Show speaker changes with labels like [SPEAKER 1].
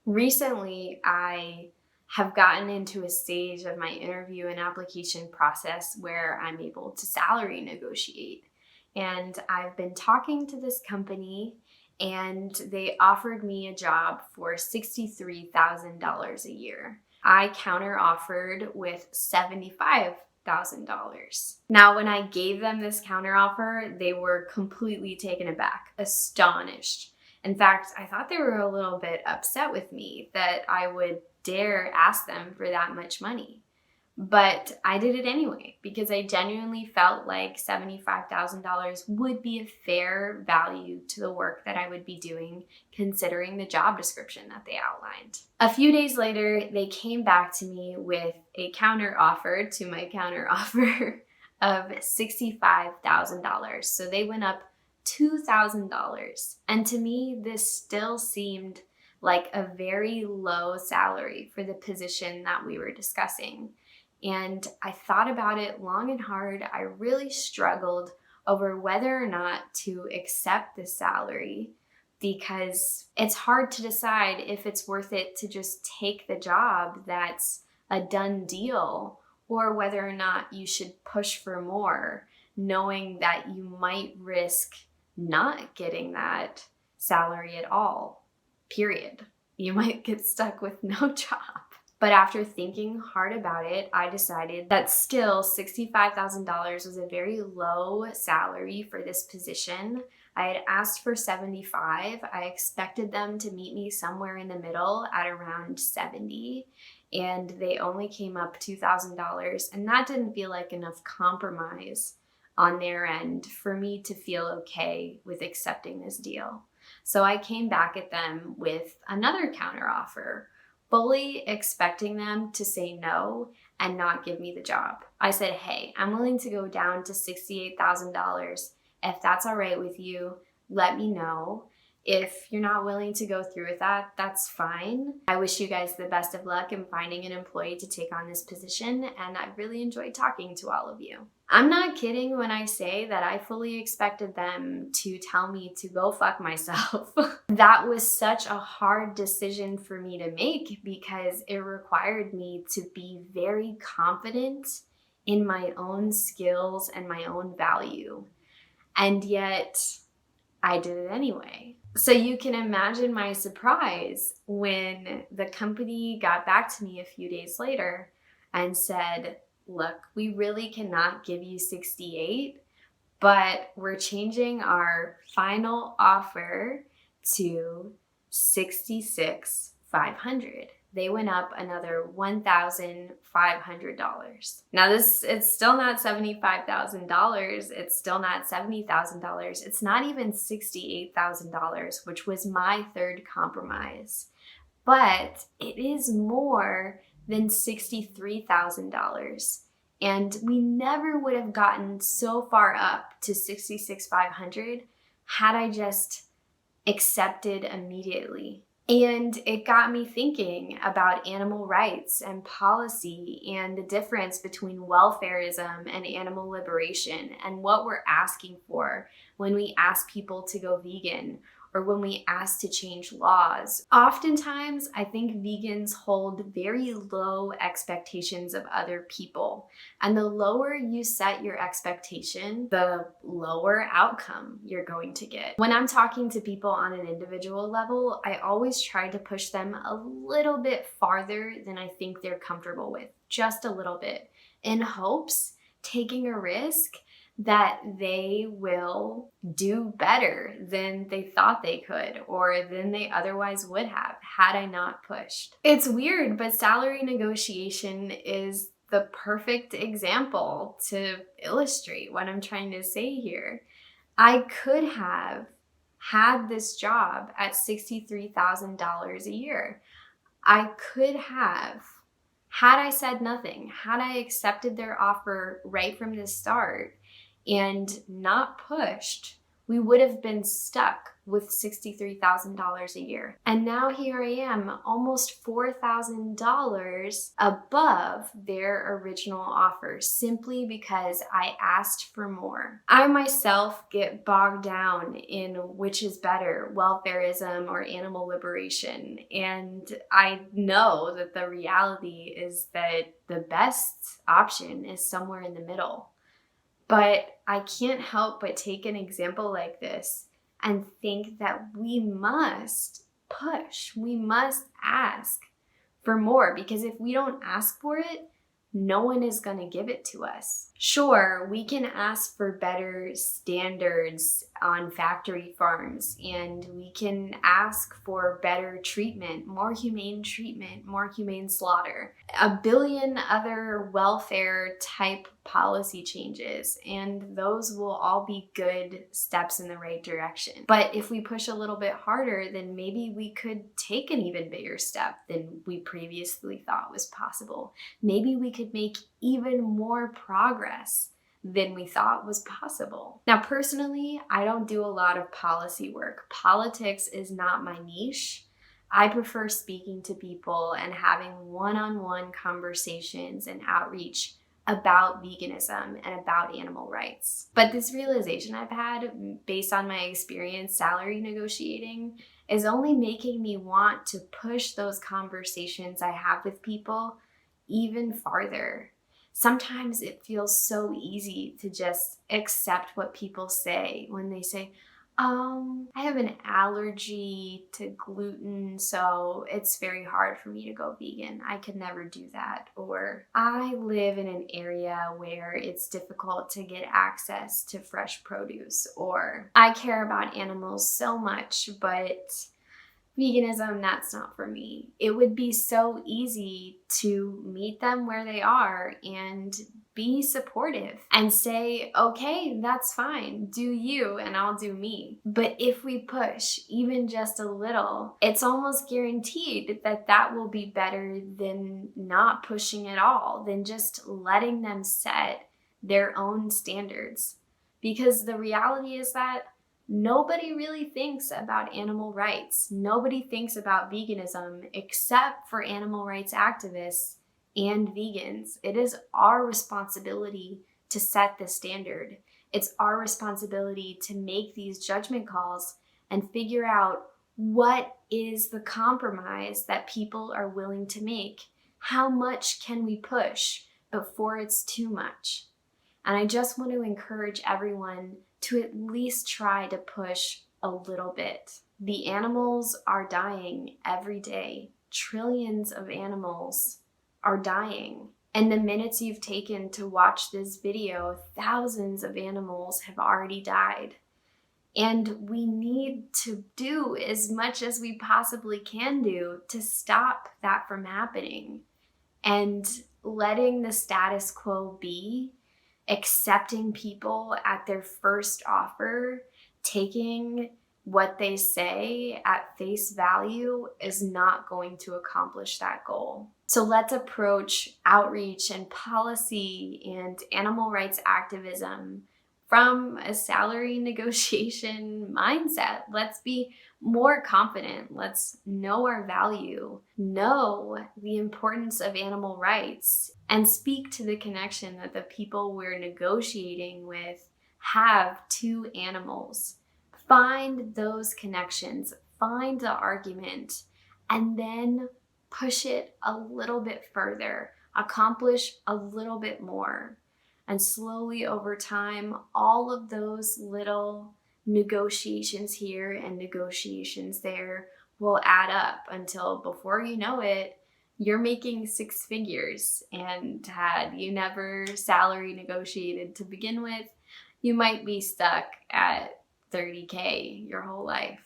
[SPEAKER 1] Recently, I have gotten into a stage of my interview and application process where I'm able to salary negotiate. And I've been talking to this company, and they offered me a job for $63,000 a year. I counter offered with $75,000. Now, when I gave them this counter offer, they were completely taken aback, astonished. In fact, I thought they were a little bit upset with me that I would dare ask them for that much money. But I did it anyway because I genuinely felt like $75,000 would be a fair value to the work that I would be doing, considering the job description that they outlined. A few days later, they came back to me with a counter offer to my counter offer of $65,000. So they went up $2,000. And to me, this still seemed like a very low salary for the position that we were discussing. And I thought about it long and hard. I really struggled over whether or not to accept the salary because it's hard to decide if it's worth it to just take the job that's a done deal or whether or not you should push for more, knowing that you might risk not getting that salary at all, period. You might get stuck with no job. But after thinking hard about it, I decided that still $65,000 was a very low salary for this position. I had asked for 75. I expected them to meet me somewhere in the middle at around 70, and they only came up $2,000, and that didn't feel like enough compromise on their end for me to feel okay with accepting this deal. So I came back at them with another counteroffer, fully expecting them to say no and not give me the job. I said, hey, I'm willing to go down to $68,000. If that's all right with you, let me know. If you're not willing to go through with that, that's fine. I wish you guys the best of luck in finding an employee to take on this position, and I really enjoyed talking to all of you. I'm not kidding when I say that I fully expected them to tell me to go fuck myself. That was such a hard decision for me to make because it required me to be very confident in my own skills and my own value. And yet, I did it anyway. So you can imagine my surprise when the company got back to me a few days later and said, look, we really cannot give you 68, but we're changing our final offer to 66,500. They went up another $1,500. Now it's still not $75,000. It's still not $70,000. It's not even $68,000, which was my third compromise. But it is more than $63,000. And we never would have gotten so far up to 66,500 had I just accepted immediately. And it got me thinking about animal rights and policy and the difference between welfarism and animal liberation and what we're asking for when we ask people to go vegan or when we ask to change laws. Oftentimes, I think vegans hold very low expectations of other people. And the lower you set your expectation, the lower outcome you're going to get. When I'm talking to people on an individual level, I always try to push them a little bit farther than I think they're comfortable with, just a little bit, in hopes, taking a risk, that they will do better than they thought they could or than they otherwise would have had I not pushed. It's weird, but salary negotiation is the perfect example to illustrate what I'm trying to say here. I could have had this job at $63,000 a year. I could have, had I said nothing, had I accepted their offer right from the start and not pushed we would have been stuck with $63,000 a year. And now here I am, almost $4,000 above their original offer, simply because I asked for more. I myself get bogged down in which is better, welfarism or animal liberation. And I know that the reality is that the best option is somewhere in the middle. But I can't help but take an example like this and think that we must push, we must ask for more, because if we don't ask for it, no one is going to give it to us. Sure, we can ask for better standards on factory farms, and we can ask for better treatment, more humane slaughter, a billion other welfare type policy changes, and those will all be good steps in the right direction. But if we push a little bit harder, then maybe we could take an even bigger step than we previously thought was possible. Maybe we could make even more progress than we thought was possible. Now, personally, I don't do a lot of policy work. Politics is not my niche. I prefer speaking to people and having one-on-one conversations and outreach about veganism and about animal rights. But this realization I've had based on my experience salary negotiating is only making me want to push those conversations I have with people even farther. Sometimes it feels so easy to just accept what people say when they say, I have an allergy to gluten, so it's very hard for me to go vegan. I could never do that. Or I live in an area where it's difficult to get access to fresh produce. Or I care about animals so much, but veganism, that's not for me. It would be so easy to meet them where they are and be supportive and say, okay, that's fine. Do you and I'll do me. But if we push even just a little, it's almost guaranteed that that will be better than not pushing at all, than just letting them set their own standards. Because the reality is that nobody really thinks about animal rights. Nobody thinks about veganism except for animal rights activists and vegans. It is our responsibility to set the standard. It's our responsibility to make these judgment calls and figure out what is the compromise that people are willing to make. How much can we push before it's too much? And I just want to encourage everyone to at least try to push a little bit. The animals are dying every day. Trillions of animals are dying. And the minutes you've taken to watch this video, thousands of animals have already died. And we need to do as much as we possibly can do to stop that from happening. And letting the status quo be, accepting people at their first offer, taking what they say at face value is not going to accomplish that goal. So let's approach outreach and policy and animal rights activism from a salary negotiation mindset. Let's be more confident. Let's know our value, know the importance of animal rights, and speak to the connection that the people we're negotiating with have to animals. Find those connections, find the argument, and then push it a little bit further, accomplish a little bit more. And slowly over time, all of those little negotiations here and negotiations there will add up until before you know it, you're making six figures. And had you never salary negotiated to begin with, you might be stuck at $30K your whole life.